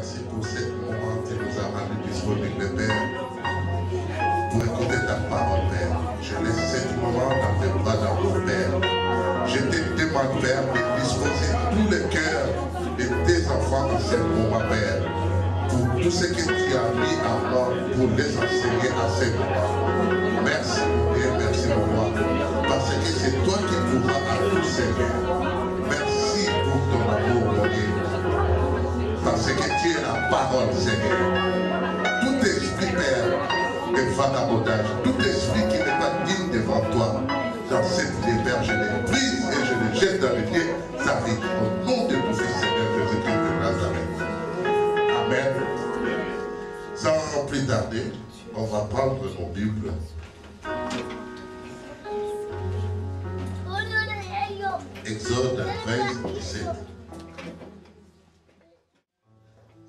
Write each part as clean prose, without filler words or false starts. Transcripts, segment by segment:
merci pour ce moment que nous avons rendu disponible, Père, pour écouter ta parole, Père. Je laisse ce moment dans tes bras d'amour, Père. Je te demande, Père, de disposer tout le cœur de tes enfants en ce moment, Père, pour tout ce que tu as mis en moi pour les enseigner à ce moment. Merci, Dieu, merci, mon roi, parce que c'est toi qui pourras à tout, Seigneur. Merci pour ton amour, mon Dieu, parce que tu es la parole, Seigneur. Tout esprit, Père, de vagabondage, tout esprit qui n'est pas digne devant toi, dans cette vie, Père, je les brise et je les jette dans les pieds, sa vie. Au nom de ton Fils, Seigneur Jésus-Christ de Nazareth. Amen. Sans plus tarder, on va prendre nos Bibles. Exode 13, 17.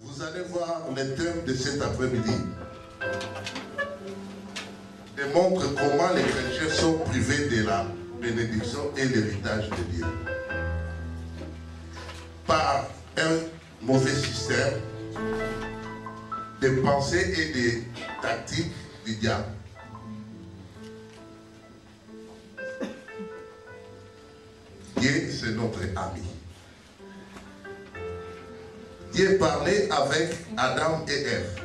Vous allez voir le thème de cet après-midi. Démontre comment les chrétiens sont privés de la bénédiction et l'héritage de Dieu. Par un mauvais système de pensée et de tactiques du diable. Dieu, c'est notre ami. Dieu parlait avec Adam et Ève,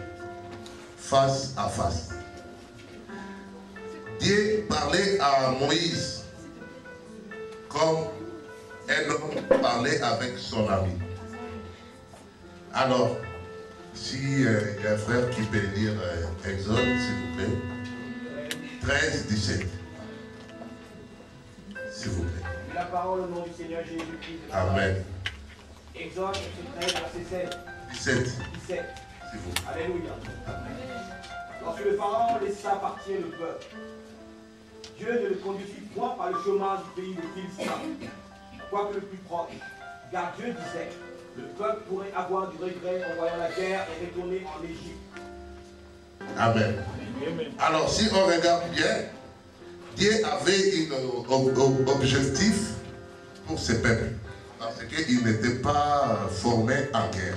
face à face. Dieu parlait à Moïse, comme un homme parlait avec son ami. Alors, si il y a un frère qui peut lire Exode, s'il vous plaît, 13, 17. S'il vous plaît. La parole au nom du Seigneur Jésus-Christ. Amen. Exode 13, verset 7. 17. 17. S'il vous plaît. Alléluia. Lorsque le Pharaon laissa partir le peuple, Dieu ne le conduisit point par le chemin du pays de Philistin, quoique le plus proche. Car Dieu disait, le peuple pourrait avoir du regret en voyant la guerre et retourner en Égypte. Amen. Alors, si on regarde bien, Dieu avait un objectif pour ce peuple. Parce qu'il n'était pas formé en guerre.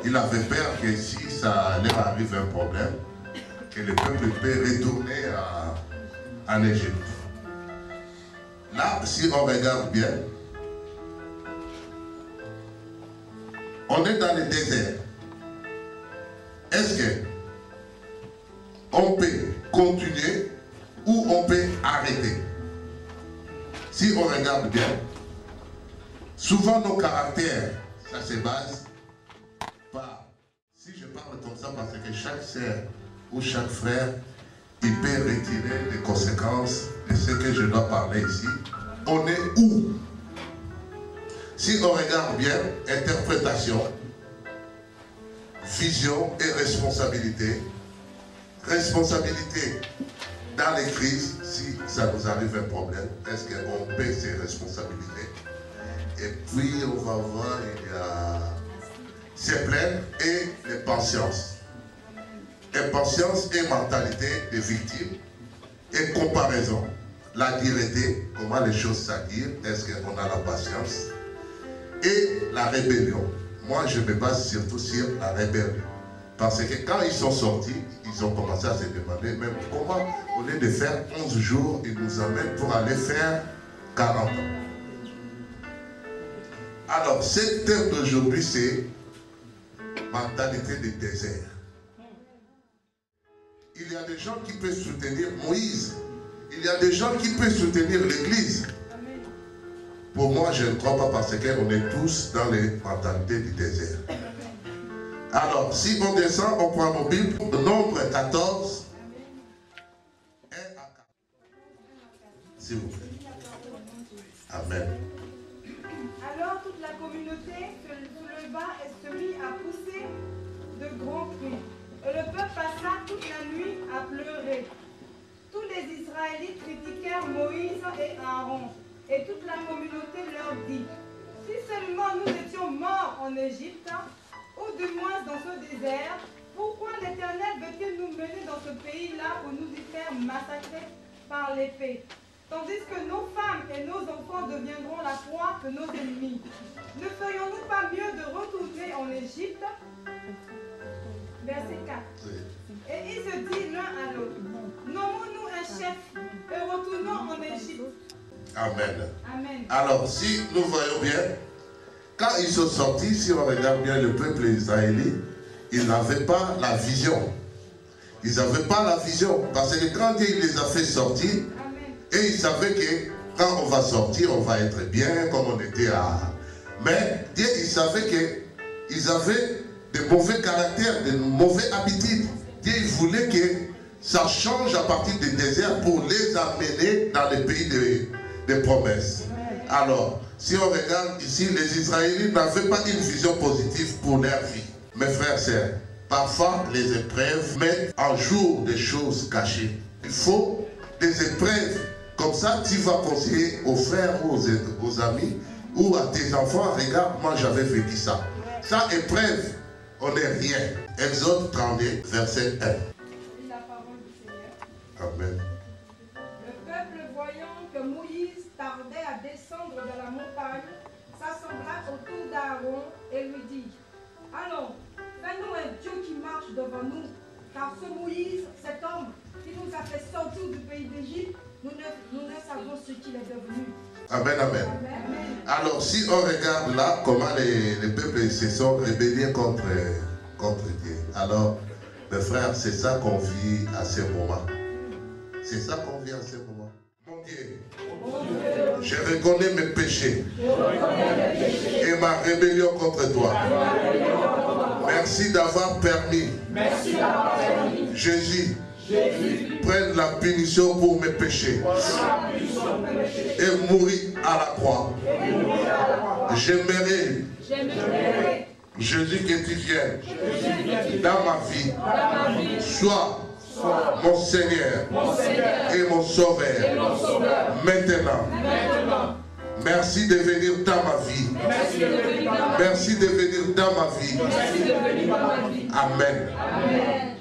Il avait peur que si ça leur arrive un problème, que le peuple peut retourner en Égypte. Là, si on regarde bien, on est dans le désert. Est-ce qu'on peut continuer ou on peut arrêter? Si on regarde bien, souvent nos caractères, ça se base par, si je parle comme ça, parce que chaque sœur ou chaque frère, il peut retirer les conséquences de ce que je dois parler ici. On est où? Si on regarde bien, interprétation, vision et responsabilité. Responsabilité dans les crises, si ça nous arrive un problème, est-ce qu'on paie ses responsabilités? Et puis on va voir, il y a ses plaintes et les patiences. Impatience et mentalité des victimes et comparaison. La dureté, comment les choses s'attirent, est-ce qu'on a la patience? Et la rébellion. Moi, je me base surtout sur la rébellion. Parce que quand ils sont sortis, ils ont commencé à se demander même comment, au lieu de faire 11 jours, ils nous emmènent pour aller faire 40 ans. Alors, cette thème d'aujourd'hui, c'est mentalité de désert. Il y a des gens qui peuvent soutenir Moïse. Il y a des gens qui peuvent soutenir l'Église. Pour moi, je ne crois pas parce qu'on est tous dans les mentalités du désert. Alors, si on descend, on prend nos Bibles, nombre 14, 1 à 4. S'il vous plaît. Amen. Alors toute la communauté se leva et se mit à pousser de grands cris. Et le peuple passa toute la nuit à pleurer. Tous les Israélites critiquèrent Moïse et Aaron. Et toute la communauté leur dit, si seulement nous étions morts en Égypte, ou du moins dans ce désert, pourquoi l'Éternel veut-il nous mener dans ce pays-là pour nous y faire massacrer par l'épée, tandis que nos femmes et nos enfants deviendront la proie de nos ennemis? Ne ferions-nous pas mieux de retourner en Égypte? Amen. Amen. Alors, si nous voyons bien, quand ils sont sortis, si on regarde bien le peuple israélite, ils n'avaient pas la vision. Ils n'avaient pas la vision. Parce que quand Dieu les a fait sortir, et ils savaient que quand on va sortir, on va être bien, comme on était à... Mais Dieu, il savait qu'ils avaient de mauvais caractères, de mauvaises habitudes. Dieu, il voulait que ça change à partir du désert pour les amener dans le pays des promesses. Alors, si on regarde ici, les Israélites n'avaient pas une vision positive pour leur vie. Mes frères et sœurs, parfois les épreuves mettent en jour des choses cachées. Il faut des épreuves. Comme ça, tu vas conseiller aux frères ou aux amis ou à tes enfants, regarde, moi j'avais vécu ça. Ça, épreuve, on n'est rien. Exode 32, verset 1. La parole du Seigneur. Amen. Le peuple, voyant que Moïse tardait à descendre de la montagne, s'assembla autour d'Aaron et lui dit: Allons, fais-nous un Dieu qui marche devant nous, car ce Moïse, cet homme qui nous a fait sortir du pays d'Égypte, nous ne savons ce qu'il est devenu. Amen, amen. Amen. Alors, si on regarde là, comment les peuples se sont rébellés contre Dieu. Alors, mes frères, c'est ça qu'on vit à ce moment. C'est ça qu'on vit à ce moment. Mon Dieu, je reconnais mes péchés et ma rébellion contre toi. Merci d'avoir permis Jésus prenne la punition pour mes péchés et mourir à la croix. J'aimerais, Jésus, que tu viennes dans ma vie, sois mon Seigneur et mon Sauveur maintenant. Merci de venir dans ma vie. Merci de venir dans ma vie. Amen.